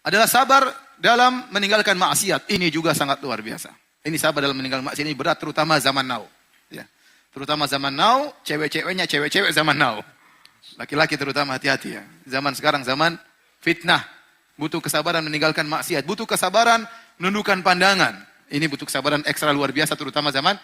adalah sabar dalam meninggalkan maksiat. Ini juga sangat luar biasa. Ini sabar dalam meninggalkan maksiat ini berat, terutama zaman now. Ya. Terutama zaman now, cewek-ceweknya cewek-cewek zaman now. Laki-laki terutama hati-hati ya. Zaman sekarang zaman fitnah. Butuh kesabaran meninggalkan maksiat. Butuh kesabaran menundukkan pandangan. Ini butuh kesabaran ekstra luar biasa terutama zaman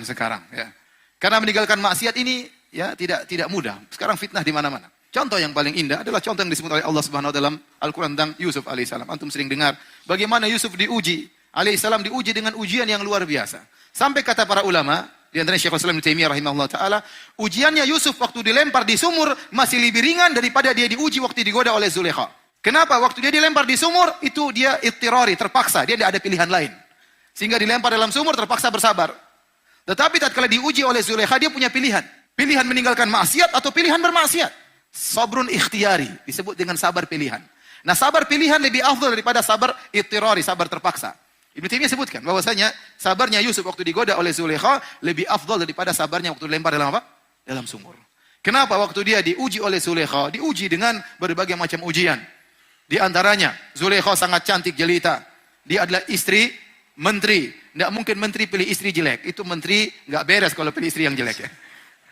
sekarang ya. Karena meninggalkan maksiat ini ya tidak mudah. Sekarang fitnah di mana-mana. Contoh yang paling indah adalah contoh yang disebut oleh Allah Subhanahu wa taala dalam Al-Qur'an tentang Yusuf alaihissalam. Antum sering dengar bagaimana Yusuf diuji. Alaihissalam diuji dengan ujian yang luar biasa. Sampai kata para ulama, di antaranya Syekhul Islam Ibnu Taimiyah rahimahullah taala, ujiannya Yusuf waktu dilempar di sumur masih lebih ringan daripada dia diuji waktu digoda oleh Zulaikha. Kenapa? Waktu dia dilempar di sumur itu dia ittirari, terpaksa, dia tidak ada pilihan lain. Sehingga dilempar dalam sumur terpaksa bersabar. Tetapi tatkala diuji oleh Zulaikha dia punya pilihan. Pilihan meninggalkan maksiat atau pilihan bermaksiat. Sabrun ikhtiyari, disebut dengan sabar pilihan. Nah, sabar pilihan lebih afdal daripada sabar ittirari, sabar terpaksa. Ibnu Taimiyah sebutkan bahwasanya sabarnya Yusuf waktu digoda oleh Zulaikha lebih afdal daripada sabarnya waktu dilempar dalam apa? Dalam sumur. Kenapa? Waktu dia diuji oleh Zulaikha, diuji dengan berbagai macam ujian. Di antaranya, Zulaikha sangat cantik jelita. Dia adalah istri menteri. Tidak mungkin menteri pilih istri jelek. Itu menteri nggak beres kalau pilih istri yang jelek ya.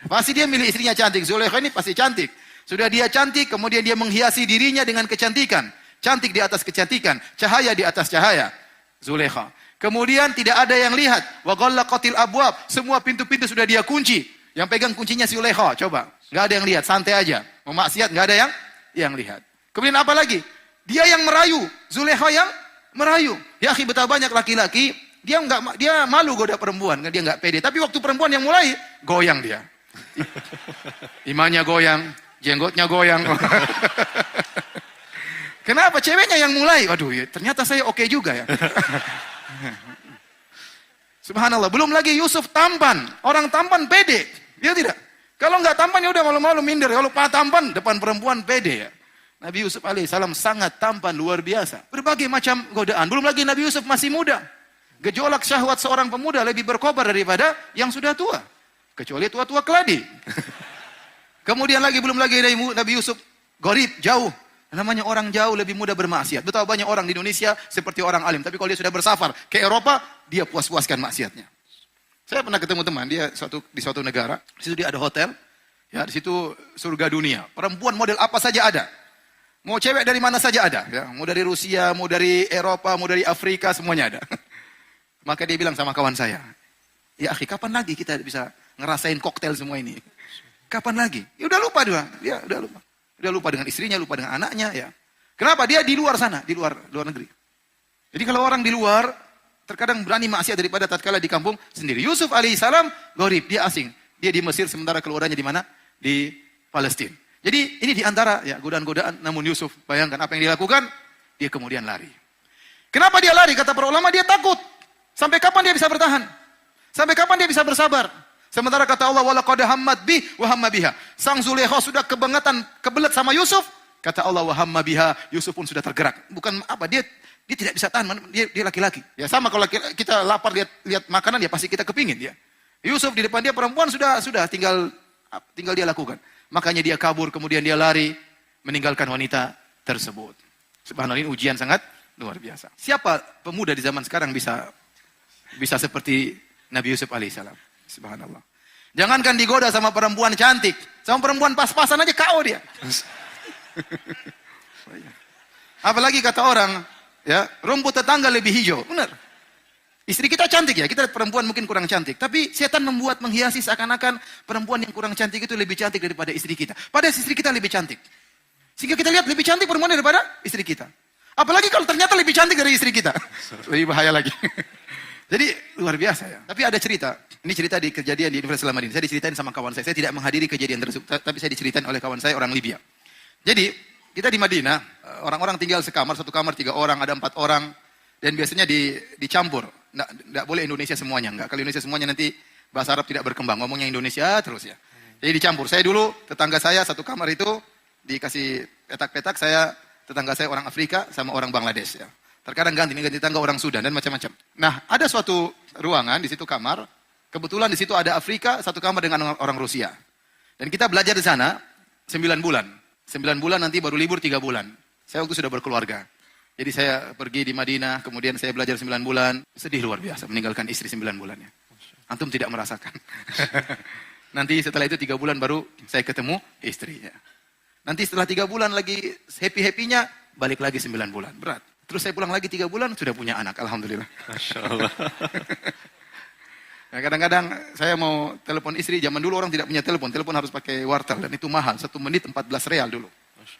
Pasti dia milih istrinya cantik. Zulaikha ini pasti cantik. Sudah dia cantik, kemudian dia menghiasi dirinya dengan kecantikan. Cantik di atas kecantikan, cahaya di atas cahaya. Zulaikha. Kemudian tidak ada yang lihat. Wa ghallaqatil abwab. Semua pintu-pintu sudah dia kunci. Yang pegang kuncinya Zulaikha. Coba, nggak ada yang lihat, santai aja. Mau maksiat nggak ada yang lihat. Kemudian apa lagi? Dia yang merayu. Zulaikha yang merayu. Ya akhi, betapa banyak laki-laki dia malu goda perempuan, dia nggak pede. Tapi waktu perempuan yang mulai, goyang dia. Imannya goyang. Jenggotnya goyang. Kenapa? Ceweknya yang mulai. Waduh, ya, ternyata saya oke juga ya. Subhanallah. Belum lagi Yusuf tampan. Orang tampan pede. Dia tidak. Kalau nggak tampan ya udah malu-malu minder. Kalau tampan depan perempuan pede ya. Nabi Yusuf alaihissalam sangat tampan luar biasa. Berbagai macam godaan. Belum lagi Nabi Yusuf masih muda. Gejolak syahwat seorang pemuda lebih berkobar daripada yang sudah tua. Kecuali tua-tua keladi. Kemudian belum lagi Nabi Yusuf gharib, jauh. Namanya orang jauh lebih mudah bermaksiat. Betapa banyak orang di Indonesia seperti orang alim. Tapi kalau dia sudah bersafar ke Eropa, dia puas-puaskan maksiatnya. Saya pernah ketemu teman, dia di suatu negara. Di situ dia ada hotel. Ya, di situ surga dunia. Perempuan model apa saja ada. Mau cewek dari mana saja ada. Ya, mau dari Rusia, mau dari Eropa, mau dari Afrika, semuanya ada. Maka dia bilang sama kawan saya, ya akhi, kapan lagi kita bisa ngerasain koktail semua ini? Kapan lagi? Ya udah lupa dia. Ya udah lupa. Udah lupa dengan istrinya, lupa dengan anaknya ya. Kenapa? Dia di luar sana, di luar negeri. Jadi kalau orang di luar terkadang berani maksiat daripada tatkala di kampung sendiri. Yusuf alaihissalam gharib, dia asing. Dia di Mesir sementara keluarganya di mana? Di Palestina. Jadi ini di antara ya godaan-godaan, namun Yusuf bayangkan apa yang dilakukan, dia kemudian lari. Kenapa dia lari? Kata para ulama, dia takut. Sampai kapan dia bisa bertahan? Sampai kapan dia bisa bersabar? Sementara kata Allah, walaqad hammat bih wa hamma biha. Sang Zulaikha sudah kebelet sama Yusuf. Kata Allah, wa hamma biha, Yusuf pun sudah tergerak. Bukan apa, dia tidak bisa tahan, dia laki-laki. Ya sama kalau kita lapar lihat makanan, ya pasti kita kepingin ya. Yusuf di depan dia perempuan sudah tinggal dia lakukan. Makanya dia kabur, kemudian dia lari meninggalkan wanita tersebut. Subhanallah, ini ujian sangat luar biasa. Siapa pemuda di zaman sekarang bisa seperti Nabi Yusuf alaihissalam? Subhanallah. Jangankan digoda sama perempuan cantik, sama perempuan pas-pasan aja KO dia. Apalagi kata orang, ya, rumput tetangga lebih hijau. Benar. Istri kita cantik ya, kita perempuan mungkin kurang cantik, tapi setan membuat menghiasi seakan-akan perempuan yang kurang cantik itu lebih cantik daripada istri kita. Padahal istri kita lebih cantik. Sehingga kita lihat lebih cantik perempuan daripada istri kita. Apalagi kalau ternyata lebih cantik dari istri kita. Lebih bahaya lagi. Jadi luar biasa ya. Tapi ada cerita. Ini cerita di kejadian di Universitas Al Madinah. Saya diceritain sama kawan saya. Saya tidak menghadiri kejadian tersebut, tapi saya diceritain oleh kawan saya orang Libya. Jadi kita di Madinah, orang-orang tinggal sekamar, satu kamar 3 orang, ada 4 orang, dan biasanya dicampur. Nggak boleh Indonesia semuanya, enggak. Kalau Indonesia semuanya nanti bahasa Arab tidak berkembang. Ngomongnya Indonesia terus ya. Jadi dicampur. Saya dulu tetangga saya satu kamar itu dikasih petak-petak. Tetangga saya orang Afrika sama orang Bangladesh ya. Terkadang ganti tangga orang Sudan dan macam-macam. Nah, ada suatu ruangan di situ kamar. Kebetulan di situ ada Afrika, satu kamar dengan orang Rusia. Dan kita belajar di sana 9 bulan. 9 bulan nanti baru libur 3 bulan. Saya waktu sudah berkeluarga. Jadi saya pergi di Madinah, kemudian saya belajar 9 bulan. Sedih luar biasa meninggalkan istri 9 bulannya. Antum tidak merasakan. Nanti setelah itu 3 bulan baru saya ketemu istri. Ya. Nanti setelah 3 bulan lagi happy-happynya, balik lagi 9 bulan. Berat. Terus saya pulang lagi 3 bulan, sudah punya anak. Alhamdulillah. Masya Allah. Nah, kadang-kadang saya mau telepon istri, zaman dulu orang tidak punya telepon. Telepon harus pakai wartel dan itu mahal. 1 menit 14 real dulu.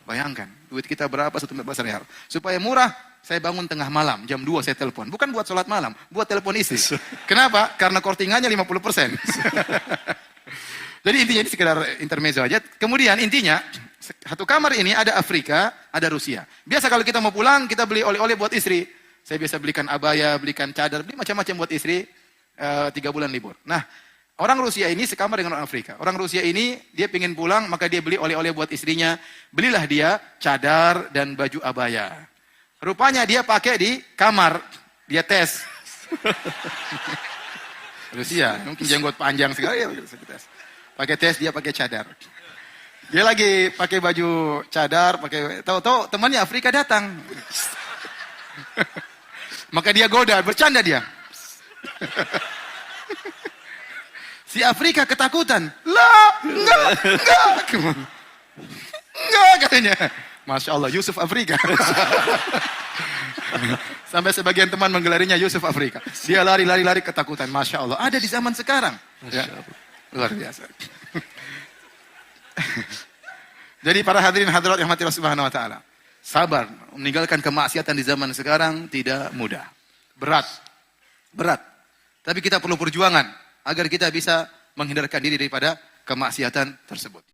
Bayangkan, duit kita berapa 1 menit 14 real. Supaya murah, saya bangun tengah malam, jam 2 saya telepon. Bukan buat sholat malam, buat telepon istri. Kenapa? Karena kortingannya 50%. Jadi intinya ini sekedar intermezzo aja. Kemudian intinya, satu kamar ini ada Afrika, ada Rusia. Biasa kalau kita mau pulang, kita beli oleh-oleh buat istri. Saya biasa belikan abaya, belikan cadar, beli macam-macam buat istri, 3 bulan libur. Nah, orang Rusia ini sekamar dengan orang Afrika. Orang Rusia ini, dia ingin pulang, maka dia beli oleh-oleh buat istrinya. Belilah dia cadar dan baju abaya. Rupanya dia pakai di kamar. Dia tes. Rusia, mungkin jenggot panjang sekali ya. Pakai tes, dia pakai cadar. Dia lagi pakai baju cadar, tahu-tahu temannya Afrika datang. Maka dia goda, bercanda dia. Si Afrika ketakutan. Lah, enggak katanya. Masya Allah, Yusuf Afrika. Sampai sebagian teman menggelarinya Yusuf Afrika. Dia lari ketakutan. Masya Allah, ada di zaman sekarang. Ya. Luar biasa. Jadi para hadirin hadirat yang mati Allah Subhanahu wa taala. Sabar, meninggalkan kemaksiatan di zaman sekarang tidak mudah. Berat. Tapi kita perlu perjuangan agar kita bisa menghindarkan diri daripada kemaksiatan tersebut.